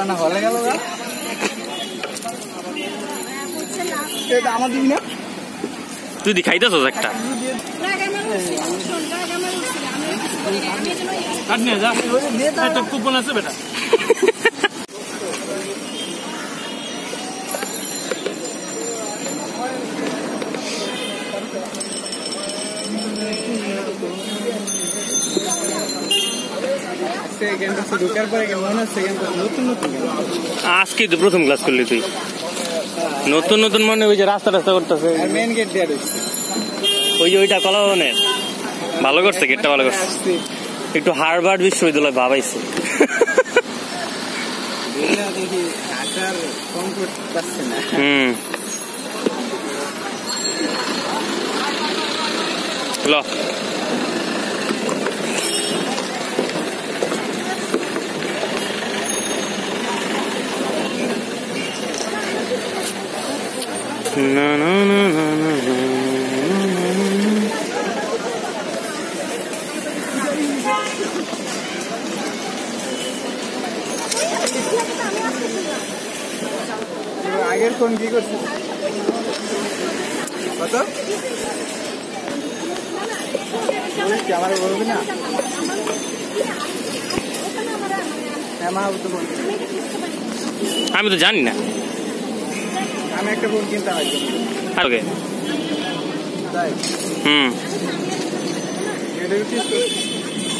না হলে গেল আমার দিবি না তুই খাইতেছস একটা কুপন আছে বেটা আজকে তো প্রথম ক্লাস করলি তুই নতুন নতুন মানে ওই যে রাস্তা রাস্তা করতেছে মেন গেট দিয়ে ওই যে ওইটা কলা ভবনের ভালো করছে গেটটা ভালো করছে একটু হার্ভার্ড বিশ্ববিদ্যালয় ভাবাইছে ল না না না না না আগের ফোন কি করছিস কত আমার বলবি না আমি তো জানি না আমি একটা ফোন কিনতে হয় ওকে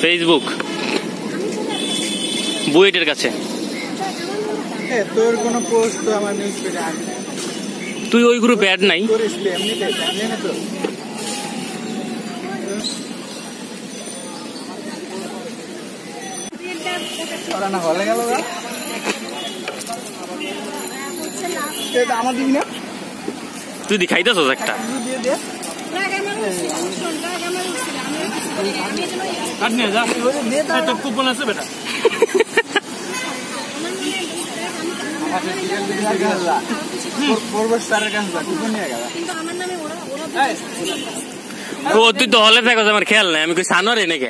ফেসবুক বুয়েটের কাছে তোর কোনো পোস্ট তো আমার নিউজ পেজে আসে তুই ওই গ্রুপে অ্যাড নাই না হলে গেল আমার দিবি না তুই খাইতেছস একটা কুপন আছে বেটা তুই তো হলে থাকো আমার খেয়াল নাই আমি কই সানোরে নাকি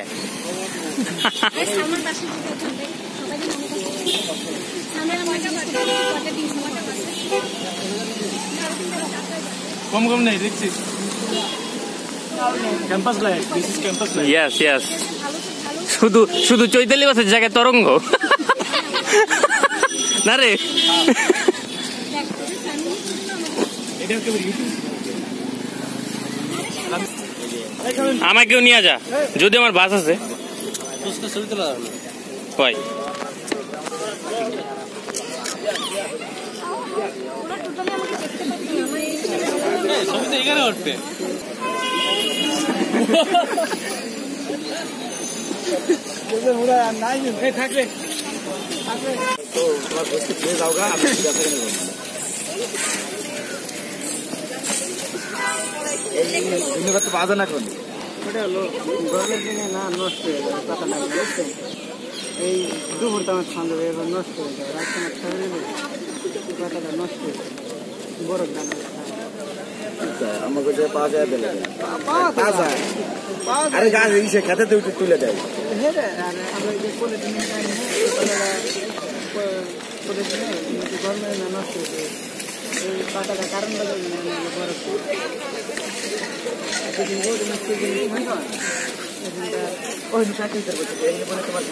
কম কম নেই দেখছিস campus life this is campus life yes yes শুধু শুধু চৈতালি বাসের জায়গায় তরঙ্গ না রে আমাকেও নিয়ে যা যদি আমার বাস আছে ভাই ছবি তো এখানে উঠবে থাকবে তো তোমার বসে খেয়ে যাও গা আমি ধন্যবাদ তো বাজা না কোন ওটা হলো গরমের দিনে না নষ্ট হয়ে যাবে পাতা না এই দুপুরটা আমার ঠান্ডা হয়ে যাবে নষ্ট হয়ে যাবে রাস্তা না ছেড়ে দিলে পাতাটা নষ্ট হয়ে যাবে বড় দাম আমাকে যে পাওয়া যায় দিলে পাওয়া যায় আরে গাছ এসে খেতে তুলে দেয় আমরা যে পলিথিন গরমে না নষ্ট হয়ে যাবে এই পাতাটা কারণ বরফ ওই চাকরি করবো বলে তোমার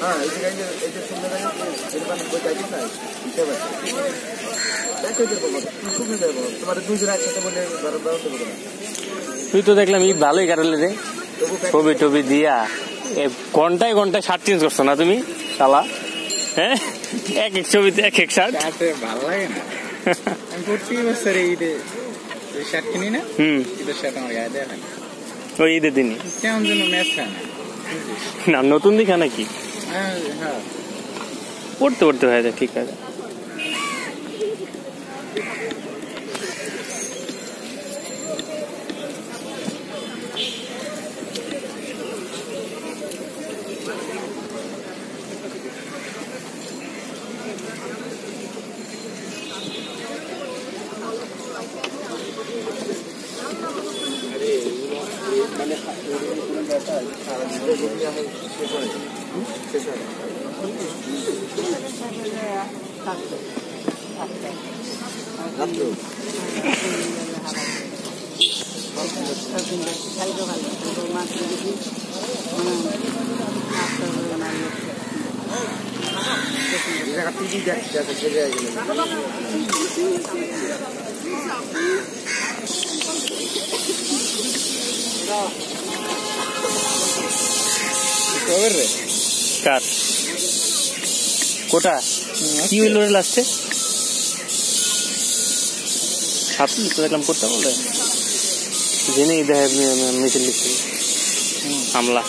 হ্যাঁ তোমার দুজন একসাথে বলে তুই তো দেখলাম ঈদ ভালোই কাটালে রে ছবি টবি দিয়া ঘন্টায় ঘন্টায় শার্ট চেঞ্জ করছো না তুমি শালা হ্যাঁ এক এক ছবিতে এক এক শার্ট ভালো লাগে না আমি প্রতি বছর ঈদে শার্ট কিনি না ঈদের শার্ট আমার গায়ে দেয় না ওই ঈদের দিনই কেমন যেন ম্যাচ খায় না নতুন দেখা নাকি হ্যাঁ পড়তে পড়তে হয়ে যায় ঠিক আছে কার কোটা কি হইল রে লাস্টে? ছাত্র তো দেখলাম করতে বলে জেনেই দেয় মিছিল লিখতে হামলা।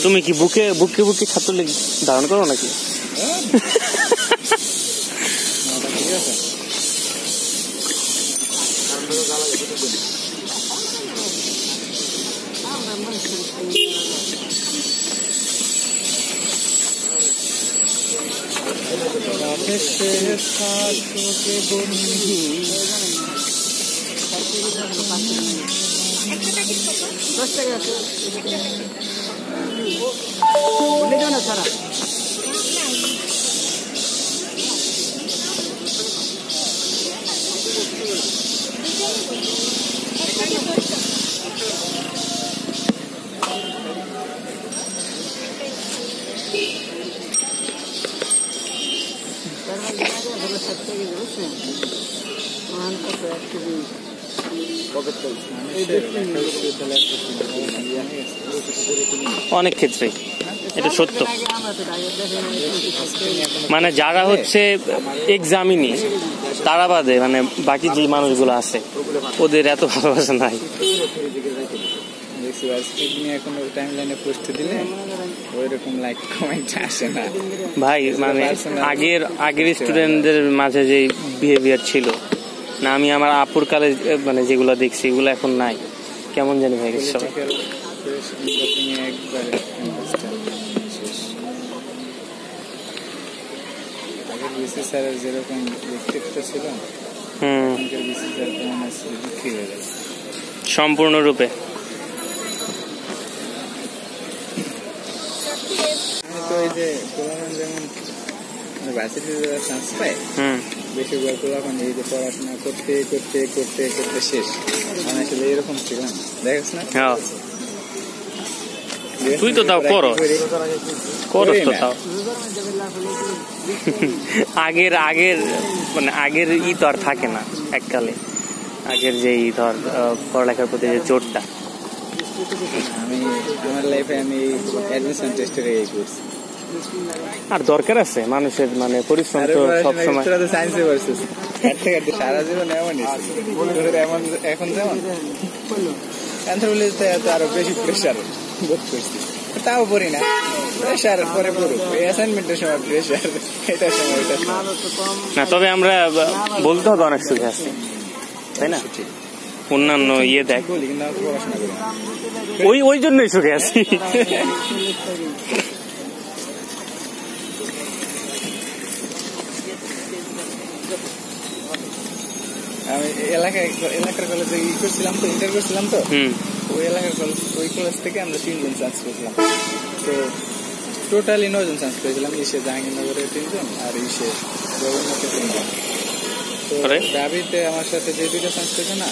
তুমি কি বুকে বুকে বুকে ছাত্রলীগ ধারণ করো নাকি? অনেক ক্ষেত্রে এটা সত্য। মানে যারা হচ্ছে এক্সামিনি তারা বাদে মানে বাকি যে মানুষগুলো আছে ওদের এত ভালোবাসা নাই। ভাই মানে আগের স্টুডেন্টদের মাঝে যে বিহেভিয়ার ছিল না, আমি আমার আপুর কালে মানে যেগুলো দেখছি এগুলো এখন নাই, কেমন জানি হয়ে গেছে সবাই। যেরকম ব্যক্তিত্ব ছিল সম্পূর্ণরূপে। তো এই যে যেমন ভার্সিটিতে চান্স পায় বেশিরভাগ এখন এই যে পড়াশোনা করতে করতে করতে করতে শেষ, আমি আসলে এরকম ছিলাম দেখিস না। তুই তো তাও করস তো তাও আগের মানে আগের তো আর থাকে না এককালে, আগের যে ধর পড়ালেখার প্রতি যে জোরটা। আমি আমার লাইফে আমি অ্যাডমিশন টেস্টের এই করছি। আর দরকার আছে মানুষের মানে পরিশ্রম তো সবসময়। সায়েন্সে পড়ছিস সারা জীবন এমনই এখন যেমন অ্যান্সার বলে আরো বেশি প্রেশার বোধ করছি, তাও পড়ি না। প্রেশার পরে পড়ুক, অ্যাসাইনমেন্টের সময় প্রেশার, এটার সময় এটা না। তবে আমরা বলতে হবে অনেক সুখে আছে, তাই না? অন্যান্য দেখ বলি কিন্তু আমরা পড়াশোনা করি ওই জন্যই সুখে আছি। আমি এলাকার কলেজে করছিলাম তো, ইন্টার করছিলাম তো, ওই এলাকার কলেজ, ওই কলেজ থেকে আমরা 3 জন চান্স পেয়েছিলাম। তো টোটালি 9 জন চান্স পেয়েছিলাম। জাহাঙ্গীরনগরে 3 জন আর জগন্নাথে 3 জন। তো দাবিতে আমার সাথে যে 2টা চান্স পেয়েছে না,